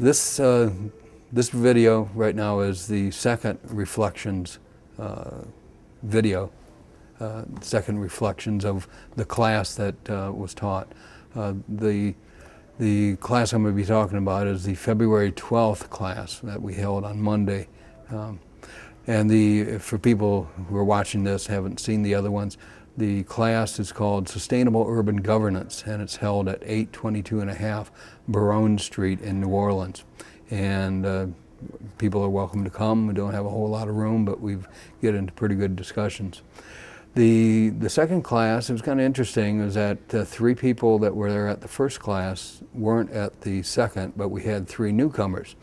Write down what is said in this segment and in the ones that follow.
This, this video right now is the second reflections video, second reflections of the class that was taught. The class I'm going to be talking about is the February 12th class that we held on Monday. And for people who are watching this, haven't seen the other ones, the class is called Sustainable Urban Governance, and it's held at 822.5 Baronne Street in New Orleans. And people are welcome to come. We don't have a whole lot of room, but we get into pretty good discussions. The second class, it was kind of interesting, is that 3 people that were there at the first class weren't at the second, but we had 3 newcomers.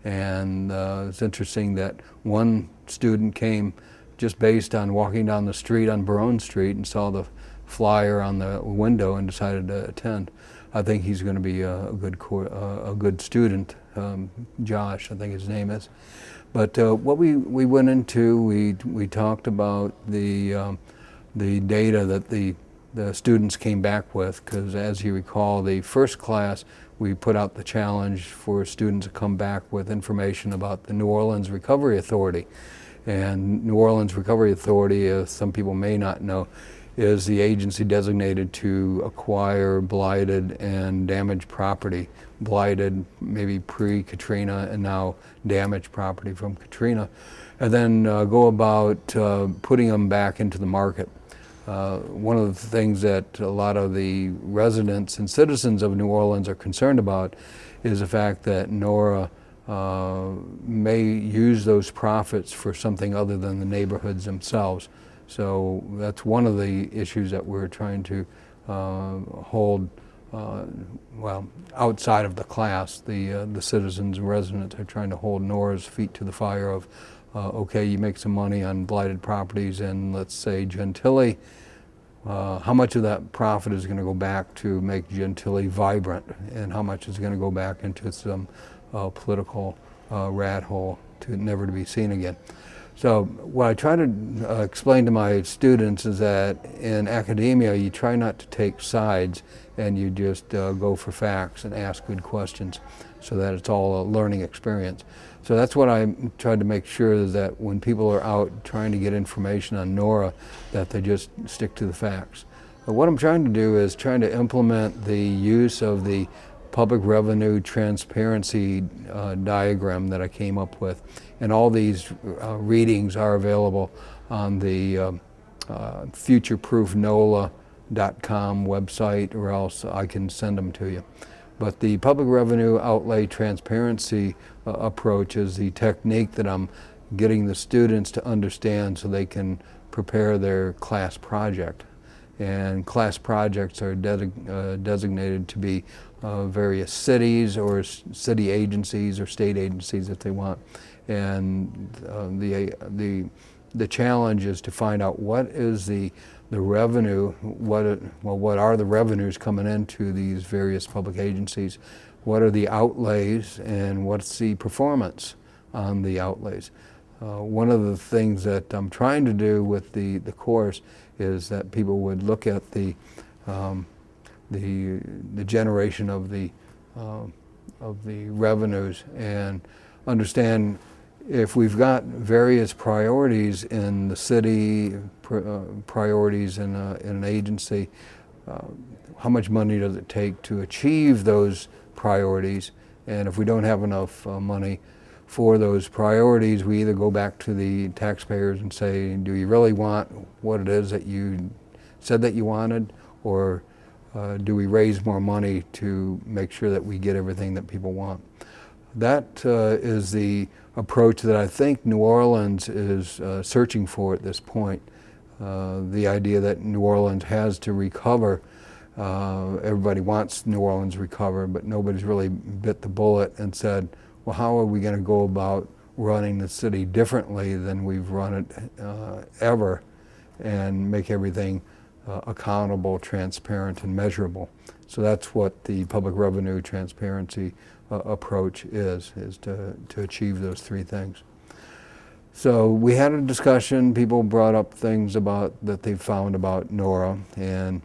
And it's interesting that one student came just based on walking down the street on Baronne Street and saw the flyer on the window and decided to attend. I think he's going to be a good student, Josh, I think his name is. But what we went into, we talked about the data that the students came back with, because as you recall, the first class we put out the challenge for students to come back with information about the New Orleans Recovery Authority. And New Orleans Recovery Authority, as some people may not know, is the agency designated to acquire blighted and damaged property. Blighted, maybe pre-Katrina, and now damaged property from Katrina. And then go about putting them back into the market. One of the things that a lot of the residents and citizens of New Orleans are concerned about is the fact that NORA may use those profits for something other than the neighborhoods themselves. So that's one of the issues that we're trying to hold, well, outside of the class. The citizens and residents are trying to hold NORA's feet to the fire of, okay, you make some money on blighted properties in, let's say, Gentilly. How much of that profit is going to go back to make Gentilly vibrant, and how much is going to go back into some political rat hole never to be seen again? So what I try to explain to my students is that in academia you try not to take sides, and you just go for facts and ask good questions, so that it's all a learning experience. So that's what I tried to make sure, is that when people are out trying to get information on NORA, that they just stick to the facts. But what I'm trying to do is trying to implement the use of the public revenue transparency diagram that I came up with. And all these readings are available on the FUTUREPROOFNOLA.com website, or else I can send them to you. But the public revenue outlay transparency approach is the technique that I'm getting the students to understand so they can prepare their class project. And class projects are designated to be various cities or city agencies or state agencies if they want. And the challenge is to find out what is the revenue, what are the revenues coming into these various public agencies, what are the outlays, and what's the performance on the outlays. One of the things that I'm trying to do with the course is that people would look at the generation of the revenues and understand, if we've got various priorities in the city, priorities in an agency, how much money does it take to achieve those priorities? And if we don't have enough money for those priorities, we either go back to the taxpayers and say, do you really want what it is that you said that you wanted? Or do we raise more money to make sure that we get everything that people want? That is the approach that I think New Orleans is searching for at this point. The idea that New Orleans has to recover. Everybody wants New Orleans to recover, but nobody's really bit the bullet and said, well, how are we going to go about running the city differently than we've run it ever, and make everything accountable, transparent, and measurable? So that's what the public revenue transparency approach is to achieve those 3 things. So we had a discussion. People brought up things that they found about NORA, and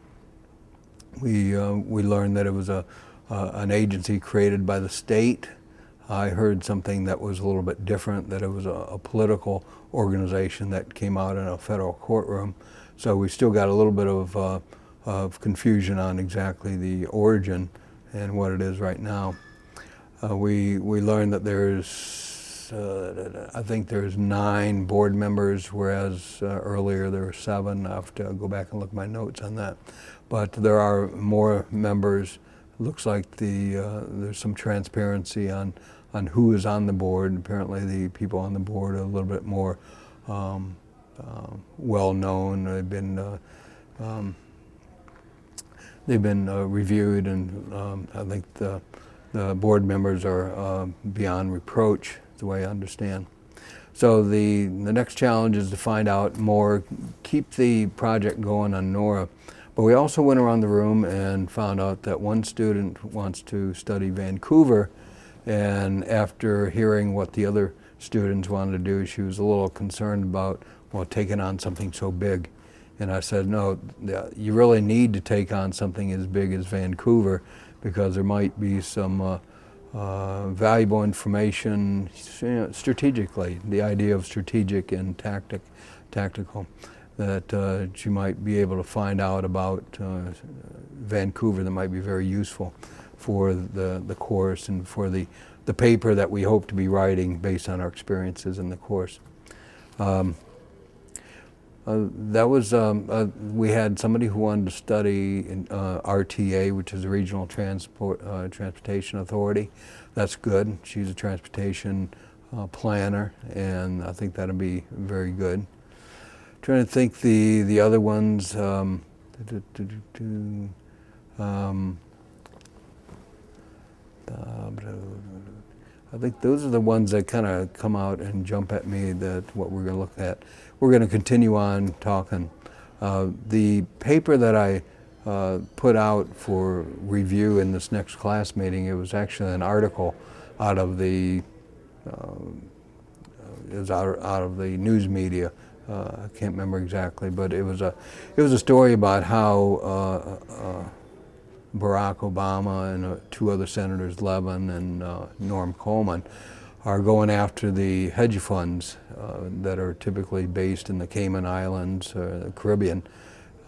we learned that it was an agency created by the state. I heard something that was a little bit different, that it was a political organization that came out in a federal courtroom. So we still got a little bit of confusion on exactly the origin and what it is right now. We learned that there's, I think there's 9 board members, whereas earlier there were 7. I have to go back and look at my notes on that. But there are more members. Looks like there's some transparency on who is on the board. Apparently the people on the board are a little bit more well known. They've been reviewed, and I think the board members are beyond reproach, the way I understand. So the next challenge is to find out more, keep the project going on NORA. But we also went around the room and found out that one student wants to study Vancouver, and after hearing what the other students wanted to do, she was a little concerned about, well, taking on something so big. And I said, no, you really need to take on something as big as Vancouver, because there might be some valuable information strategically, the idea of strategic and tactical, that you might be able to find out about Vancouver that might be very useful for the course and for the paper that we hope to be writing based on our experiences in the course. That was, we had somebody who wanted to study in, RTA, which is the Regional Transportation Authority. That's good. She's a transportation planner, and I think that'll be very good. Trying to think the other ones. I think those are the ones that kind of come out and jump at me, that what we're going to look at. We're going to continue on talking. The paper that I put out for review in this next class meeting, it was actually an article out of the out of the news media. I can't remember exactly, but it was a story about how Barack Obama and 2 other senators, Levin and Norm Coleman, are going after the hedge funds that are typically based in the Cayman Islands or the Caribbean.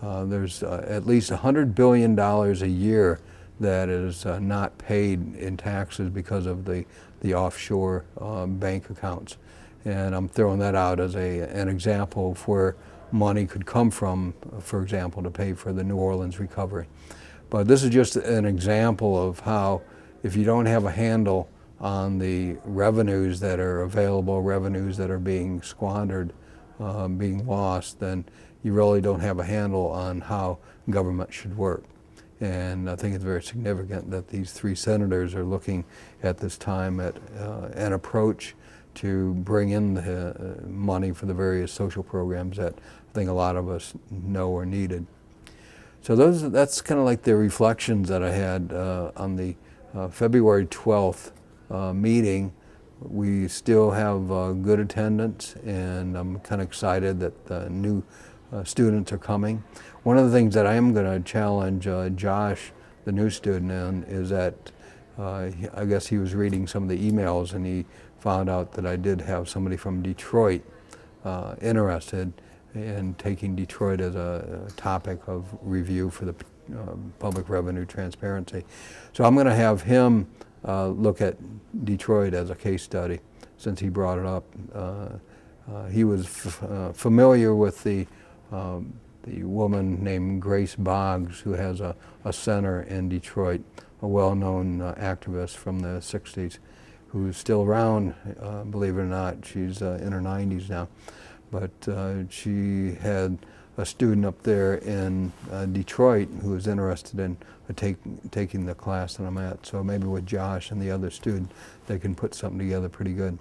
There's at least $100 billion a year that is not paid in taxes because of the offshore bank accounts. And I'm throwing that out as an example of where money could come from, for example, to pay for the New Orleans recovery. But this is just an example of how, if you don't have a handle on the revenues that are available, revenues that are being squandered, being lost, then you really don't have a handle on how government should work. And I think it's very significant that these 3 senators are looking at this time at an approach to bring in the money for the various social programs that I think a lot of us know are needed. So that's kind of like the reflections that I had on the February 12th meeting. We still have good attendance, and I'm kind of excited that the new students are coming. One of the things that I am going to challenge Josh, the new student, in is that I guess he was reading some of the emails, and he found out that I did have somebody from Detroit interested in taking Detroit as a topic of review for the public revenue transparency. So I'm going to have him look at Detroit as a case study, since he brought it up. He was familiar with the woman named Grace Boggs, who has a center in Detroit, a well-known activist from the 60s, who's still around, believe it or not. She's in her 90s now. But she had a student up there in Detroit who was interested in taking the class that I'm at. So maybe with Josh and the other student, they can put something together pretty good.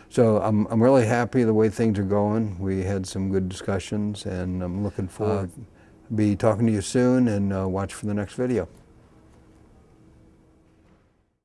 So I'm really happy the way things are going. We had some good discussions, and I'm looking forward to be talking to you soon, and watch for the next video.